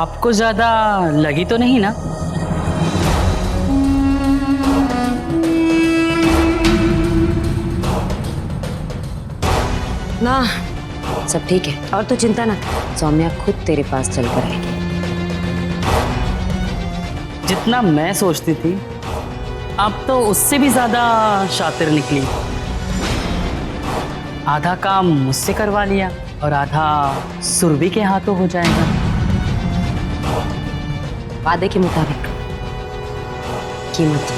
आपको ज्यादा लगी तो नहीं ना? ना, सब ठीक है। और तू चिंता ना, सौम्या खुद तेरे पास चलकर आएगी। जितना मैं सोचती थी, आप तो उससे भी ज्यादा शातिर निकली। आधा काम मुझसे करवा लिया और आधा सुरभि के हाथों हो जाएगा। वादे के मुताबिक कीमत।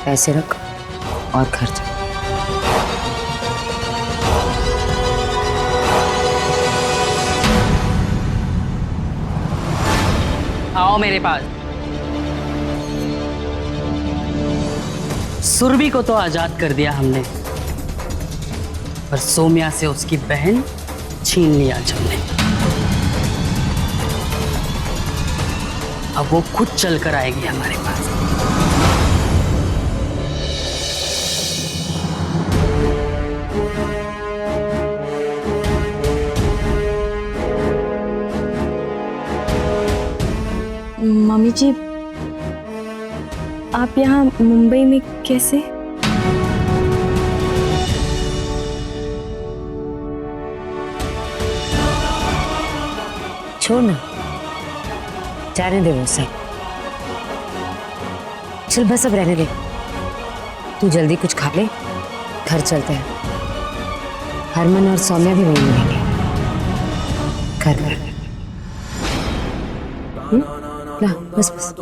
पैसे रख और खर्च। आओ मेरे पास। सुरभि को तो आजाद कर दिया हमने, पर सोम्या से उसकी बहन छीन लिया हमने। अब वो खुद चलकर आएगी हमारे पास। मम्मी जी, आप यहाँ मुंबई में कैसे? छोड़ ना, जाने दे वो सब। चल बस अब रहने दे। तू जल्दी कुछ खा ले, घर चलते हैं। हरमन और सौम्या भी वहीं मिलेंगे। घर पर ला, बस बस।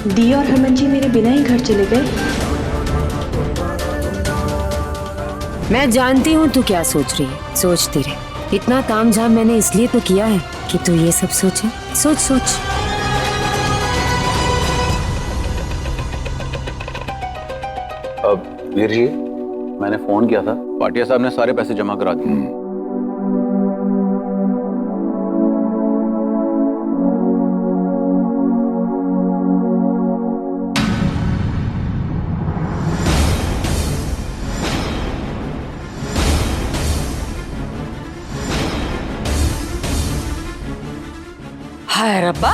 दी और हरमन जी मेरे बिना ही घर चले गए। मैं जानती हूँ तू क्या सोच रही है, सोचती रहे। इतना तामझाम मैंने इसलिए तो किया है कि तू ये सब सोचे। सोच सोच। अब वीर जी, मैंने फोन किया था, पाटिया साहब ने सारे पैसे जमा करा दिए। हाय रब्बा,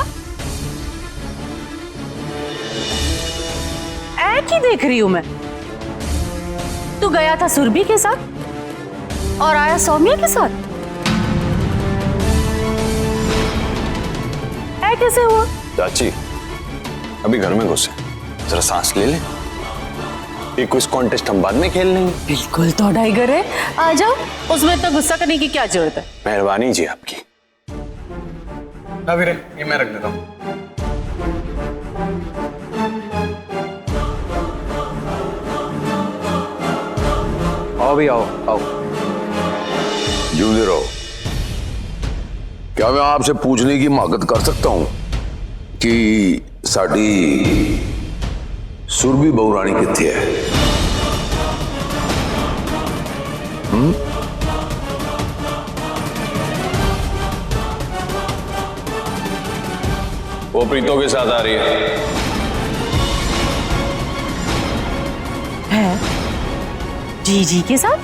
ऐ की देख रही हूं मैं? तू गया था सुरभि के साथ और आया सौम्या के साथ। ऐ कैसे हुआ? चाची, अभी घर में घुसे, जरा सांस ले ले। ये क्विज कॉन्टेस्ट हम बाद में खेल लेंगे। बिल्कुल तो टाइगर है, आ जाओ। उसमें इतना गुस्सा करने की क्या जरूरत है? मेहरबानी जी आपकी। वीरे, ये मैं रख देता हूँ। आओ भी, आओ आओ। जूझे रहो। क्या मैं आपसे पूछने की हिम्मत कर सकता हूं कि साडी सुरभि बहुरानी कित्थे है? वो प्रीतों के साथ आ रही है जीजी के साथ?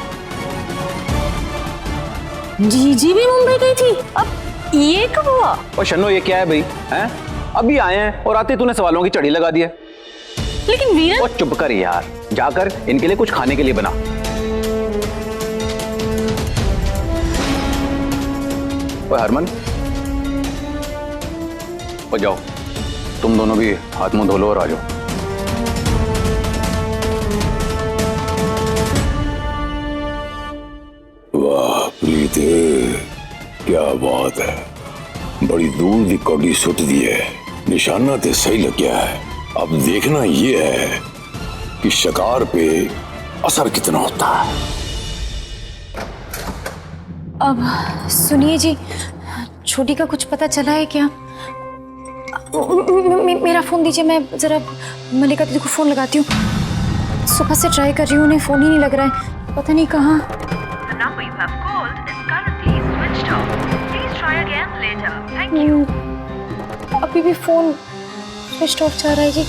जीजी भी मुंबई गई थी? अब ये कब हुआ? और शन्नो, ये क्या है भाई? हैं? अभी आए हैं और आते तूने सवालों की चढ़ी लगा दी है। लेकिन वीरन। और चुप कर यार, जाकर इनके लिए कुछ खाने के लिए बना। ओए हरमन, और जाओ, तुम दोनों भी हाथ मुंह धो लो और आ जाओ। वाह प्रीते, क्या बात है। बड़ी दूर दी कौड़ी सुट दी है, निशाना ते सही लग गया है। अब देखना ये है कि शिकार पे असर कितना होता है। अब सुनिए जी, छोटी का कुछ पता चला है क्या? मेरा फोन दीजिए, मैं जरा मल्लिका दीदी को फोन लगाती हूँ। सुबह से ट्राई कर रही हूँ, उन्हें फोन ही नहीं लग रहा है, पता नहीं कहाँ। अभी भी फोन स्विच ऑफ जा रहा है जी।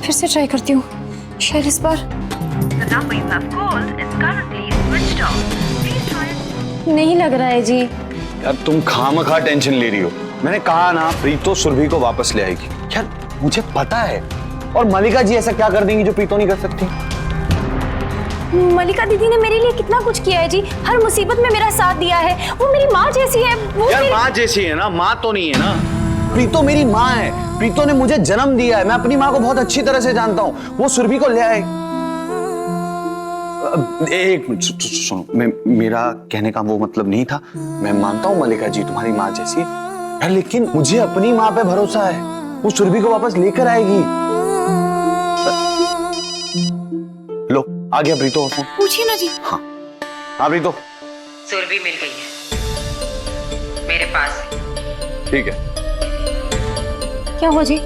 फिर से ट्राई करती हूँ, शायद इस बार। नहीं लग रहा है जी। यार तुम खामखा टेंशन ले रही हो। मैंने कहा ना, प्रीतो सुरभि को वापस ले आएगी। यार मुझे पता है। और मलिका जी ऐसा क्या कर देंगी जो प्रीतो नहीं कर सकती? मलिका दीदी ने मेरे लिए कितना कुछ किया है जी, हर मुसीबत में मेरा साथ दिया है। वो मेरी माँ जैसी है। वो यार माँ जैसी है ना, माँ तो नहीं है ना। प्रीतो मेरी माँ है। प्रीतो ने मुझे जन्म दिया है। मैं अपनी माँ को बहुत अच्छी तरह से जानता हूँ। वो सुरभि को ले आए। एक मिनट सुनो, मेरा कहने का वो मतलब नहीं था। मैं मानता हूँ मलिका जी तुम्हारी माँ जैसी है, लेकिन मुझे अपनी माँ पे भरोसा है। वो सुरभि को वापस लेकर आएगी। लो आ गया प्रीतो। पूछिए ना जी। हाँ हाँ प्रीतो। सुरभि मिल गई है मेरे पास। ठीक है। क्या हुआ जी?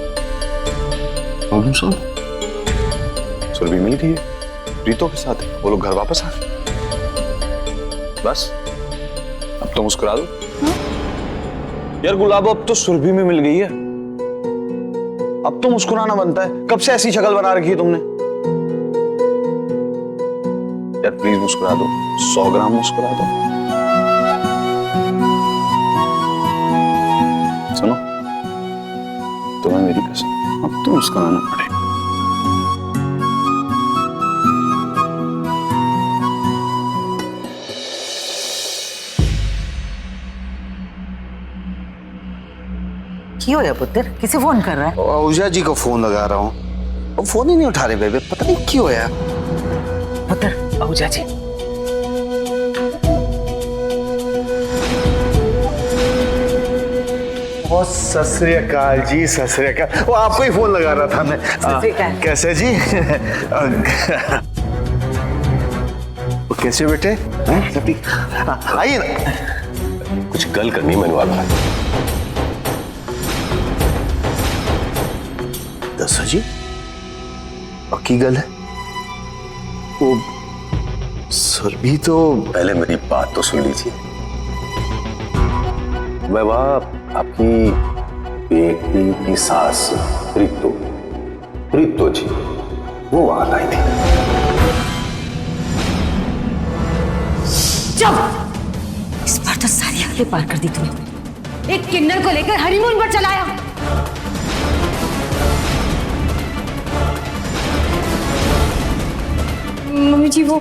Problem solve. सुरभि मिल गई है प्रीतो के साथ। वो लोग घर वापस आ गए। बस अब तो मुस्कुरा दो। यार गुलाबो, अब तो सुरभि में मिल गई है। अब तो मुस्कुराना बनता है। कब से ऐसी शक्ल बना रखी है तुमने? यार प्लीज मुस्कुरा दो। 100 ग्राम मुस्कुरा दो। सुनो, तुम्हें मेरी कसम, अब तो मुस्कुराना पड़ेगा। क्यों है पुत्र? किसे फोन कर रहा है? आहूजा जी को फोन लगा रहा हूँ। वो फोन ही नहीं उठा रहे बेबे, पता नहीं क्यों है। पुत्र आहूजा जी। ओ सत श्री अकाल जी, सत श्री अकाल। वो आपको ही फोन लगा रहा था मैं। कैसे जी? कैसे बेटे? सब ठीक? आइए ना। कुछ गल करनी मैंने वाला है। दस जी पक्की गल है। वो सुरभि तो पहले मेरी बात तो सुन लीजिए। मैं वहां आपकी बेटी की सास प्रीतो जी, वो वहां आई थी। चुप! इस बार तो सारी हदें पार कर दी तूने। एक किन्नर को लेकर हनीमून पर चलाया। मम्मी जी, वो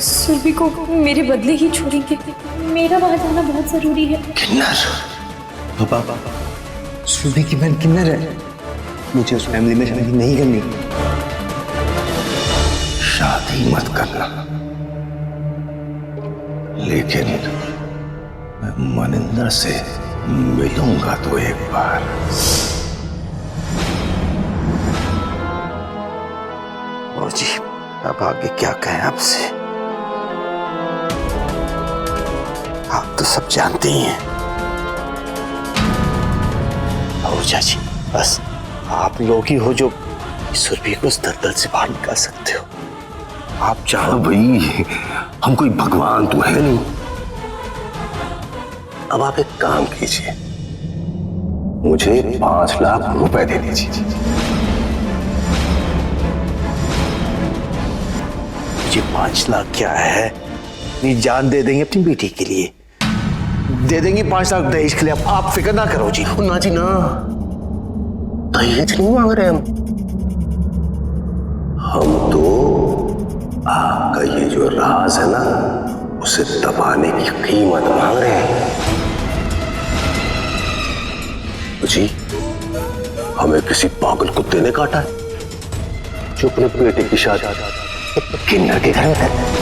सुरभि को मेरे बदले ही छोड़ेंगे। मेरा वहां जाना बहुत जरूरी है। किन्नर? पापा, सुरभि की बहन किन्नर है। मुझे उस फैमिली में शादी नहीं करनी। शादी मत करना, लेकिन मैं मनिंदर से मिलूंगा तो एक बार। और जी अब आगे क्या कहें आपसे? आप तो सब जानते ही हैं। आहूजा जी, बस आप लोग ही हो जो सुरभि को इस दलदल से बाहर निकाल सकते हो। आप चाहो। भाई हम कोई भगवान तो है नहीं। अब आप एक काम कीजिए, मुझे 5 लाख रुपए दे दीजिए। मुझे 5 लाख क्या है? अपनी जान दे देंगे अपनी बेटी के लिए। दे देंगे 5 लाख दहेज के लिए। आप फिक्र ना करो जी। ना जी ना, दहेज नहीं मांग रहे हम तो आपका ये जो राज है ना, उसे दबाने की कीमत मांग रहे हैं। जी हमें किसी पागल कुत्ते ने काटा है जो अपने बेटे की शादी किन्नर के घर में करता है।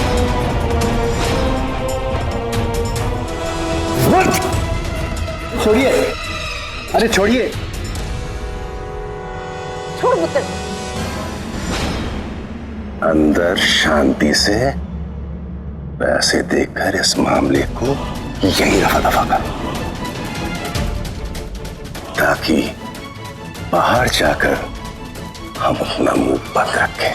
छोड़िए, अरे छोड़िए। छोड़ पुत्र। अंदर शांति से पैसे देकर इस मामले को यही रफा दफा कर, ताकि बाहर जाकर हम अपना मुंह बंद रखें।